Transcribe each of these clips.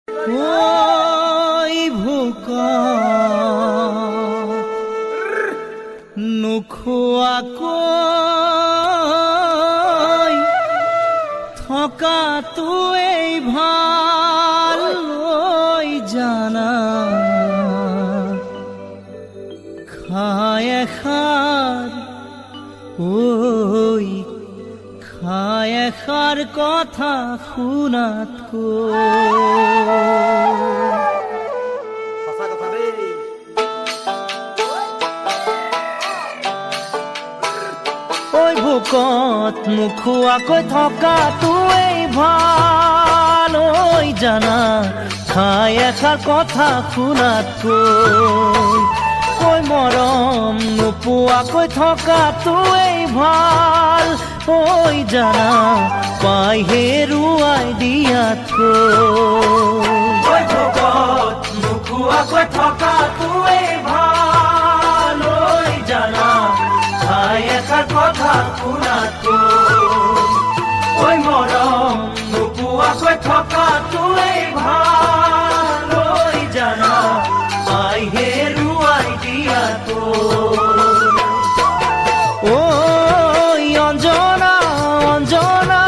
ঐ ভোক নোখোৱাকৈ থকাটোৱেই ভাল ঐ জানা খায় এষাৰ ঐ খায় এষাৰ কথা শুনাতকৈ ভোকত নোখোৱাকৈ থকাটোৱেই ভাল ঐ জানা খাই এষাৰ কথা শুনাতকৈ কৈ মৰম নোপোৱাকৈ থকাটোৱেই ভাল ঐ জানা পাই হেৰুৱাই দিয়াতকৈ ভোকত নোখোৱাকৈ থকাটোৱেই ভাল ঐ জানা খাই এষাৰ কথা শুনাতকৈ ঐ মৰম নোপোৱাকৈ থকাটোৱেই ভাল ঐ জানা পাই হেৰুৱাই দিয়াতকৈ ঐ অঞ্জনা অঞ্জনা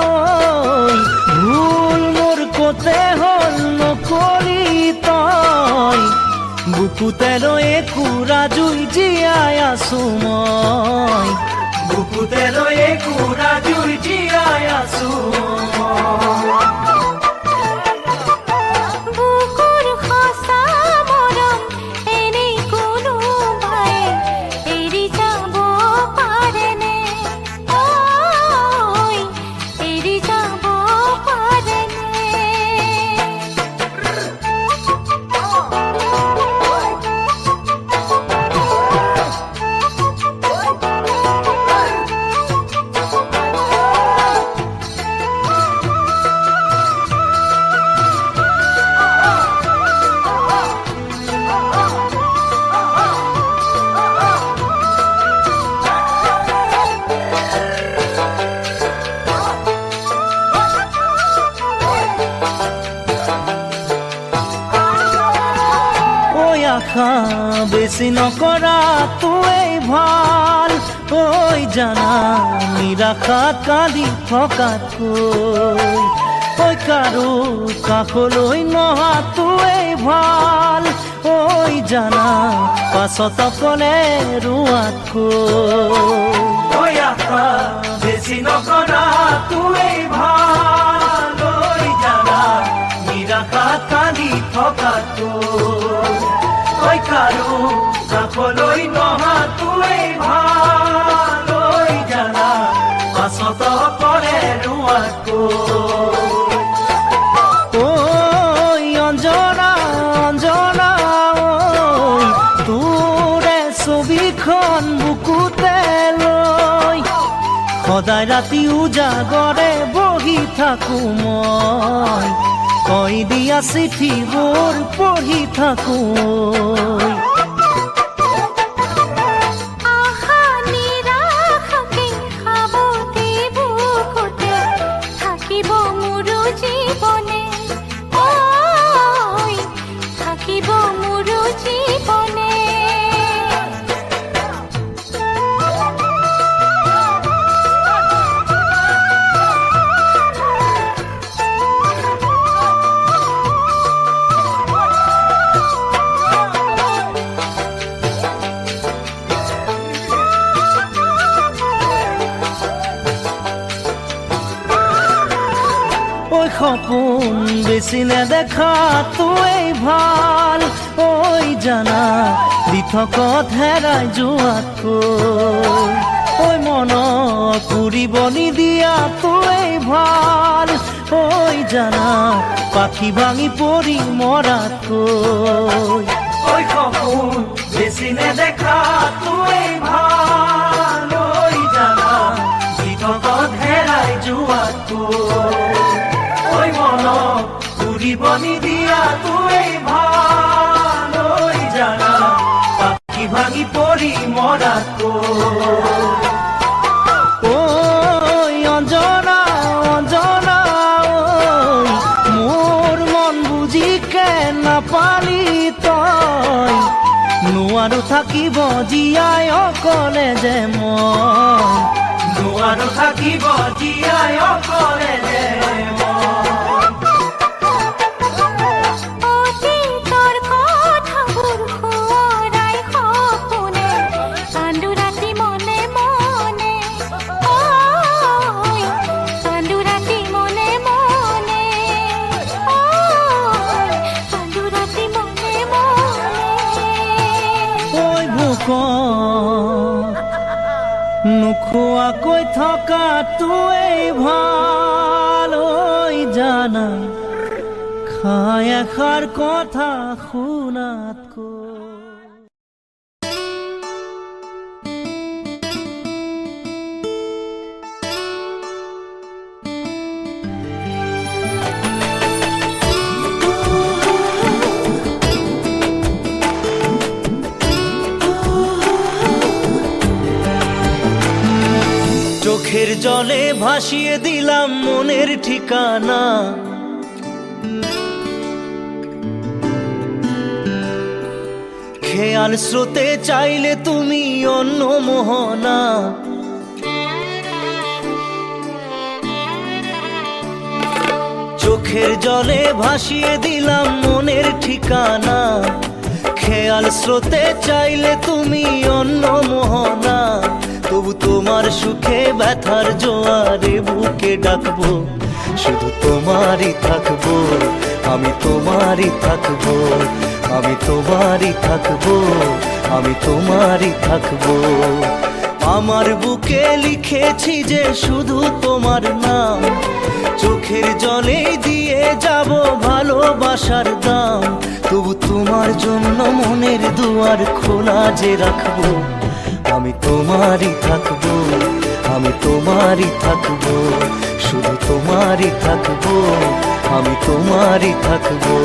ঐ ভুল মোৰ কতে হ'ল নকৰি তই বুকুতে লৈ একুৰা জুই জীয়াই আছো মই বুকুতে লৈ একুৰা জুই জীয়াই আছো বেছি নকৰাটোৱেই ভাল ঐ জানা নিৰাশাত কালি থকাতকৈ ঐ কাৰো কাষলৈ নহাটোৱেই ভাল ঐ জানা পাছত অকলে ৰোৱাতকৈ আশা বেছি নকৰাটোৱেই ভাল ঐ জানা নিৰাশাত কালি থকাতকৈ ঐ কাৰো কাষলৈ নহাটোৱেই ভাল ঐ জানা পাছত অকলে ৰোৱাতকৈ ঐ অঞ্জনা অঞ্জনা ঐ তোৰে ছবিখন বুকুতে লৈ সদায় ৰাতি উজাগৰে বহি থাকো মই কৈ দিয়া চিঠিবোৰ পঢ়ি থাকো সপোন বেছি নেদেখাটোৱেই ভাল ঐ জানা দিঠকত হেৰাই যোৱাতকৈ ঐ মনত পুৰিব নিদিয়াটোৱেই ভাল ঐ জানা পাখি ভাঙি পৰি মৰাতকৈ ঐ সপোন বেছি নেদেখাটোৱেই ভাল ঐ জানা দিঠকত হেৰাই যোৱাতকৈ ঐ মনত পুৰিব নিদিয়াটোৱেই ভাল ঐ জানা পাখি ভাঙি পৰি মৰাতকৈ ঐ অঞ্জনা অঞ্জনা ঐ মোৰ মন বুজি বুজিকে নাপালি তই নোৱাৰো থাকিব জীয়াই অকলে যে মই নোৱাৰো থাকিব জীয়াই অকলে যে নোখোৱাকৈ থকাটোৱেই ভাল জানা খাই এষাৰ কথা শুনাতকৈ চোখের জলে ভাসিয়ে দিলাম মনের ঠিকানা খেয়াল স্রোতে চাইলে তুমি অন্য মোহনা চোখের জলে ভাসিয়ে দিলাম মনের ঠিকানা খেয়াল স্রোতে চাইলে তুমি অন্য মোহনা তবু তোমার সুখে ব্যথার জোয়ারে বুকে ডাকবো শুধু তোমারই থাকবো আমি তোমারই থাকবো আমি তোমারই থাকবো আমি তোমারই থাকবো আমার বুকে লিখেছি যে শুধু তোমার নাম চোখের জলে দিয়ে যাব ভালোবাসার দাম তবু তোমার জন্য মনের দুয়ার খোলা যে রাখবো আমি তোমারই থাকবো আমি তোমারই থাকবো শুধু তোমারই থাকবো আমি তোমারই থাকবো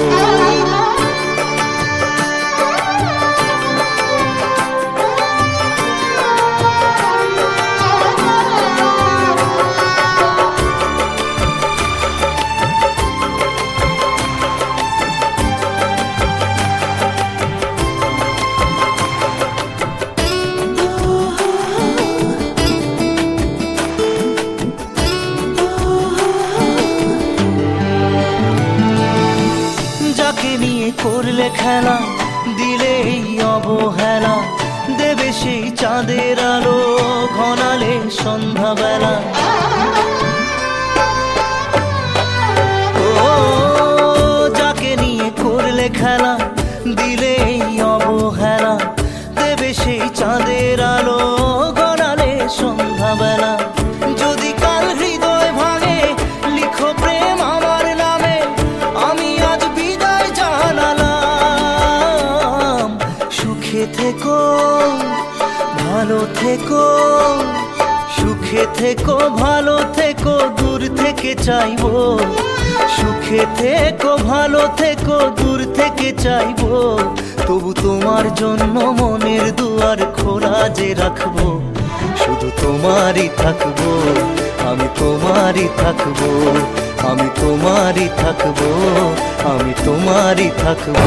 করলে খেলা দিলে অবহেলা দেবে সেই চাঁদের আলো ঘনালে সন্ধ্যাবেলা ও যাকে নিয়ে করলে খেলা দিলে অবহেলা দেবে সেই চাঁদের আলো ঘনালে সন্ধ্যাবেলা যদি কাল হৃদয় ভাঙে লিখো প্রেম আমার নামে আমি আজ বিদায় জানালাম সুখে থেকো ভালো থেকো সুখে থেকো ভালো থেকো দূর থেকে চাইবো সুখে থেকো ভালো থেকো দূর থেকে চাইবো তবু তোমার জন্য মনের দুয়ার খোলা যে রাখবো শুধু তোমারই থাকবো আমি তোমারই থাকবো আমি তোমারই থাকবো আমি তোমারই থাকবো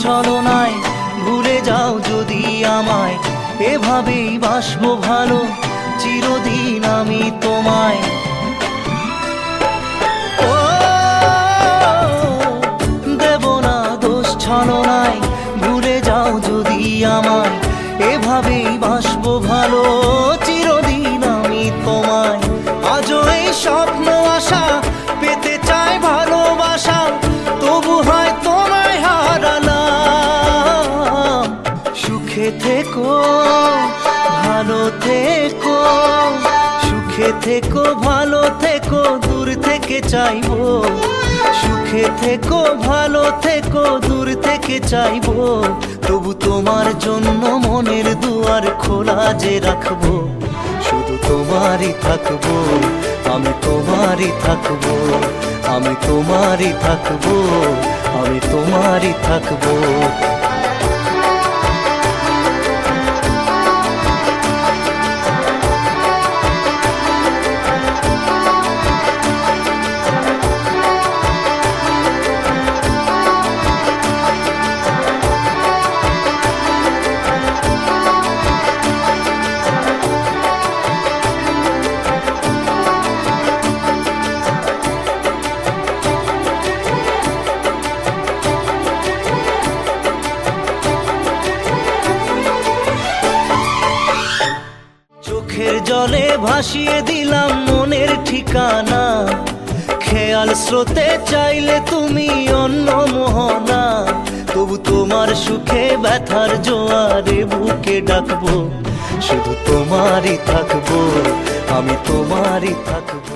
ছলনায় ভুলে যাও যদি আমায় এভাবেই বাসবো ভালো চিরদিন আমি তোমায় ও দেব না দোষ ছলনায় ভুলে যাও যদি আমায় এভাবেই বাসবো ভালো চিরদিন আমি তোমায় আজও এই স্বপ্ন আশা পেতে চাই ভালোবাসা তবু হয় তোমায় হারালাম সুখে থেকো ভালো থেকো সুখে থেকো ভালো থেকো দূর থেকে চাইবো সুখে থেকো ভালো থেকো দূর থেকে চাইবো তবু তোমার জন্য মনের দুয়ার খোলা যে রাখবো শুধু তোমারই থাকবো আমি তোমারই থাকবো, আমি তোমারই থাকবো, আমি তোমারই থাকবো। চোখের জলে ভাসিয়ে দিলাম মনের ঠিকানা, খেয়াল স্রোতে চাইলে তুমি অন্য মোহনা। তবু তোমার সুখে ব্যথার জোয়ারে বুকে ডাকবো, শুধু তোমারই থাকবো, আমি তোমারই থাকবো।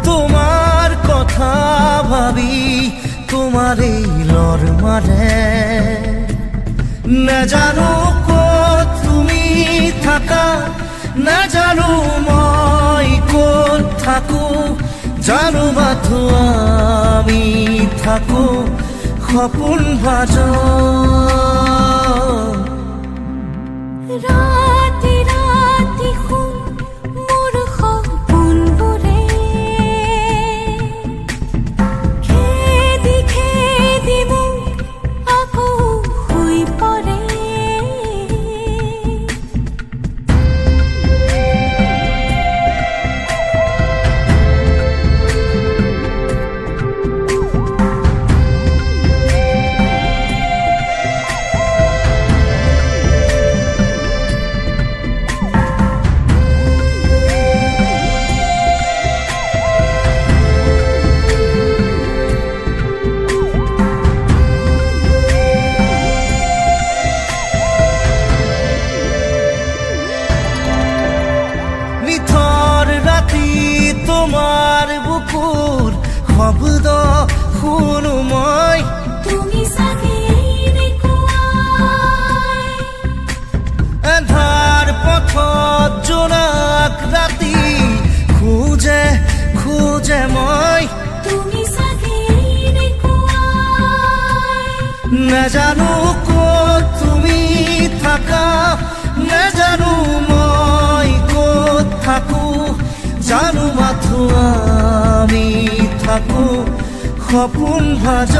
তোমার কথা ভাবি, তোমার এই লর মারে, না জানো কোথ তুমি থাকা, না জানো মই কোথ থাকো, জানো মাথো আমি থাকো সপোন ভাজ। তোমার বুকুর শব্দ শুনো মই, তুমি এন্ধাৰ পথত জোনাক ৰাতি খোজে খোজে মই, তুমি নাজানো ক'ত তুমি থাকা, নাজানো মই ক'ত থাকো, জানো মাথো আমি থাকো সপোন ভাজ।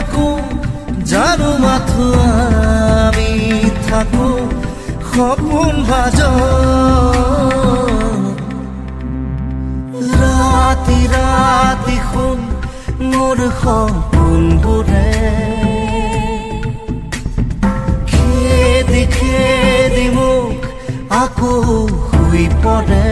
থাকো জানো মাথো আমি থাকো সপোন ভাজ ৰাতি ৰাতি শুন মোৰ সপোনবোৰে খেদি খেদি মোক আকৌ শুই পৰে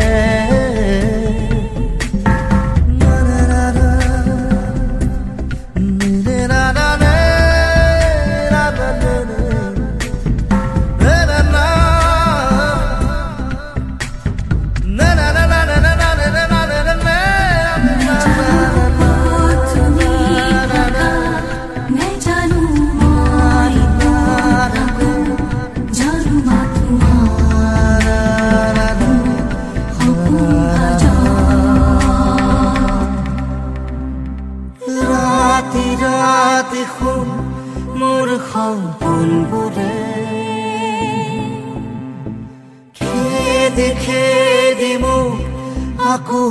মোৰ সপোনবোৰে খেদি খেদি মোক আকৌ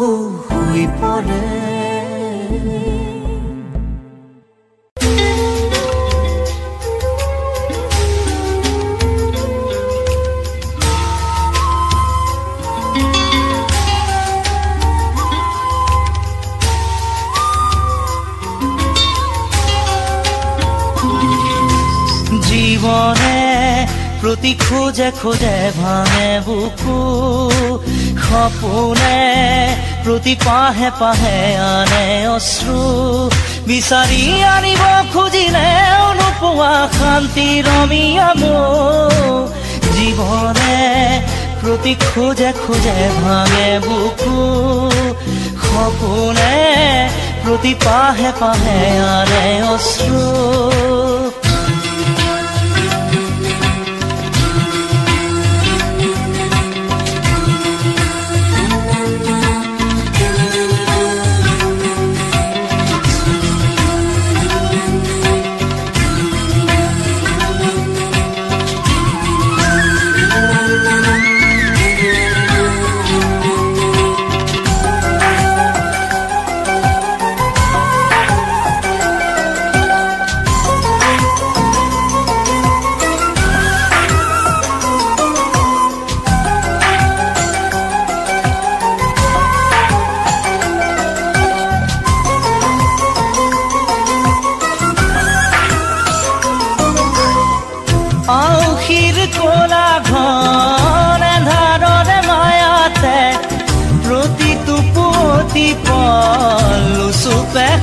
শুই পৰে জীবনে প্ৰতি খোঁজে খোঁজে ভাঙে বুকু সপোনে প্ৰতি পাহে পাহে আনে অশ্ৰু বিচাৰি আনিব খুজিলেও নোপোৱা শান্তি ৰমিয়া মোৰ জীবনে প্ৰতি খোঁজে খোঁজে ভাঙে বুকু সপোনে প্ৰতি পাহে পাহে আনে অশ্ৰু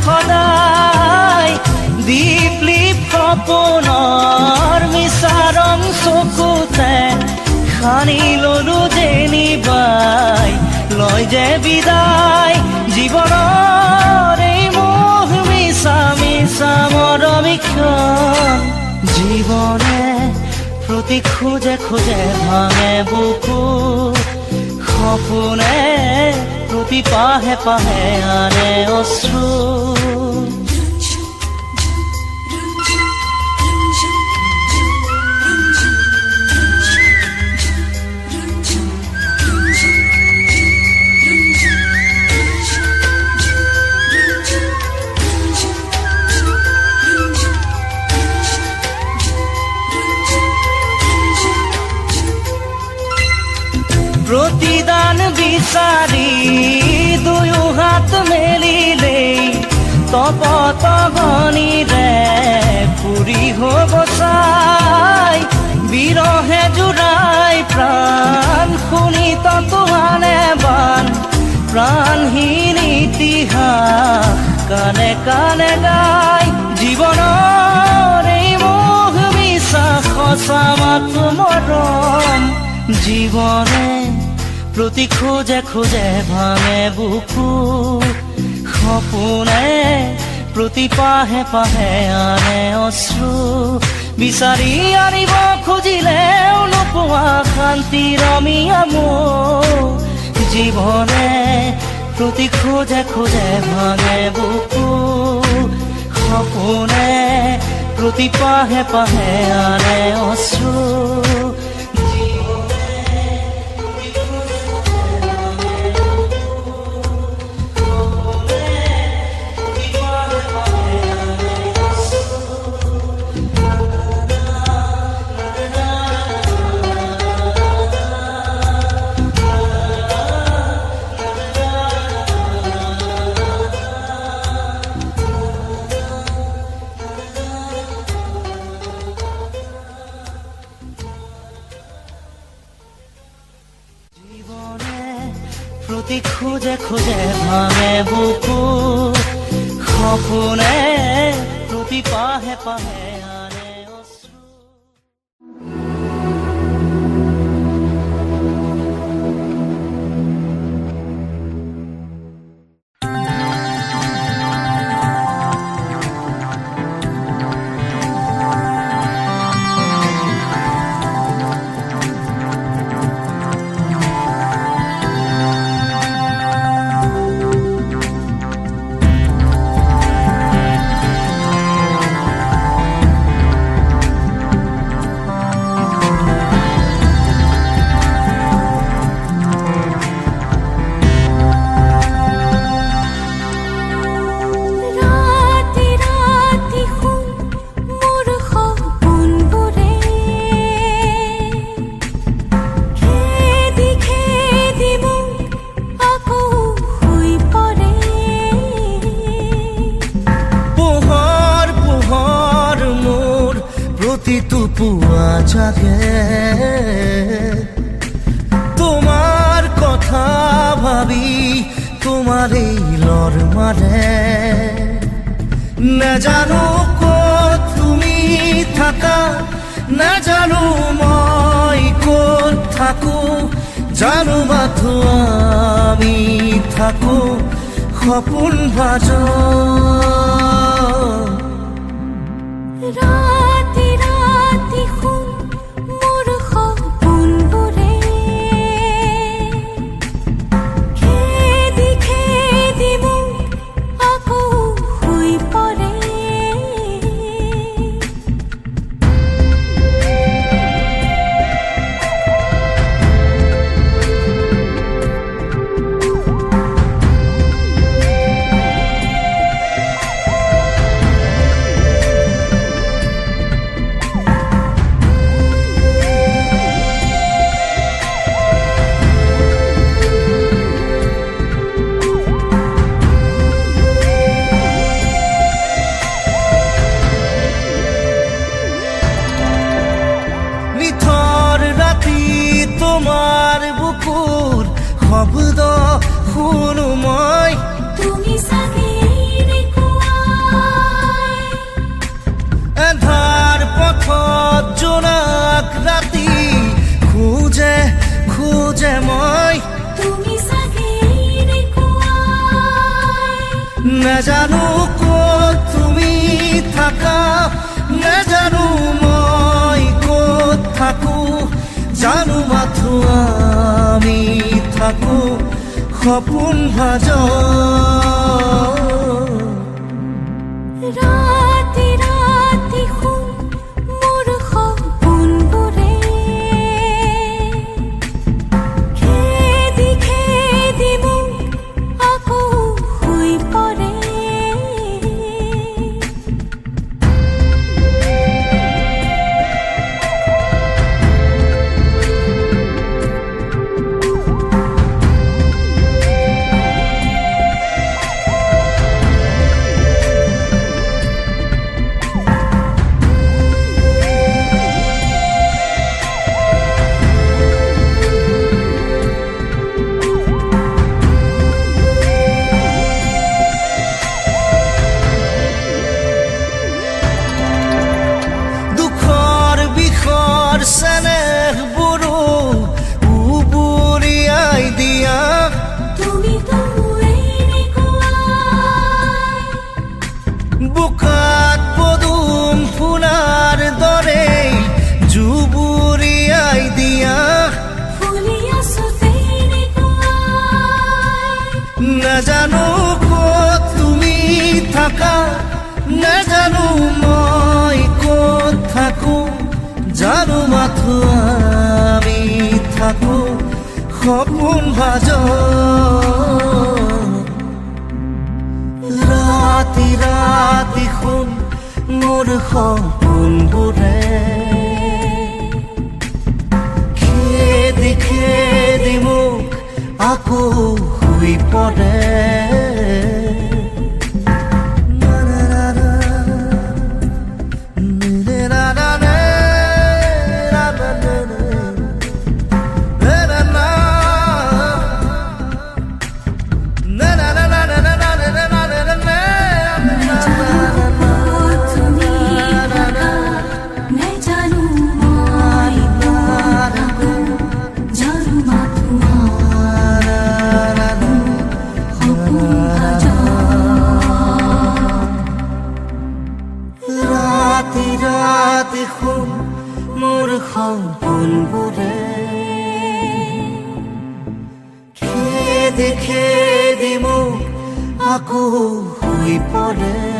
সদায় দীপলিপ সপোনৰ মিছাৰং চকুতে খানি ললো যেনিবাই লয় যে বিদায় জীৱনৰ এই মোহ মিছা মিছা মৰমিখন জীৱনে প্ৰতি খোঁজে খোঁজে ভাঙে বুকু সপোনে প্ৰতি পাহে পাহে আনে অশ্ৰু प्रतिदान বিচাৰি দুয়ো হাত মেলিলে তপত গণিৰে পুৰি হ'ব চাই বিৰহে জুৰাই প্ৰাণ শুনি ততুৱানে বান প্ৰাণহীন ইতিহাস কানে কানে গাই জীৱনৰ এই মোহ বিশ্বাস সঁচা মাথো মৰম জীবনে প্ৰতি খোঁজে খোঁজে ভাঙে বুকু সপোনে প্ৰতি পাহে পাহে আনে অশ্ৰু বিচাৰি আনিব খুজিলেও নোপোৱা শান্তি ৰমিয়া মোৰ জীবনে প্ৰতি খোঁজে খোঁজে ভাঙে বুকু সপোনে প্ৰতি পাহে পাহে আনে অশ্ৰু প্ৰতি খোজে খোজে ভাঙে বুকু সপোনে প্ৰতি পাহে পাহে আনে অশ্ৰু তোমার কথা ভাবি তোমার এই লর মারে না জানো কত তুমি থাকা না জানো মই কত থাকো জানো মাথো আমি থাকো সপোন ভাজ শব্দ শুনো মই তুমি এন্ধাৰ পথত জোনাক ৰাতি খোজে খোজে মই তুমি নাজানো ক'ত তুমি থাকা নাজানো মই ক'ত থাকো জানো মাথো আমি থাকো সপোন ভাজ ৰাতি ৰাতি শুন মোৰ সপোনবোৰে খেদি খেদি মোক আকৌ শুই পৰে বুকাত পদুম ফুলাৰ দৰে জুবুৰিয়াই দিয়া নাজানো ক'ত তুমি থাকা নাজানো মই ক'ত থাকো জানো মাথো আমি থাকো সপোন ভাজ ৰাতি ৰাতি শুন মোৰ সপোনবোৰে খেদি খেদি মোক আকৌ শুই পৰে ৰাতি শুম মোৰ সপোনবোৰে খেদি খেদি মোক আকৌ শুই পৰে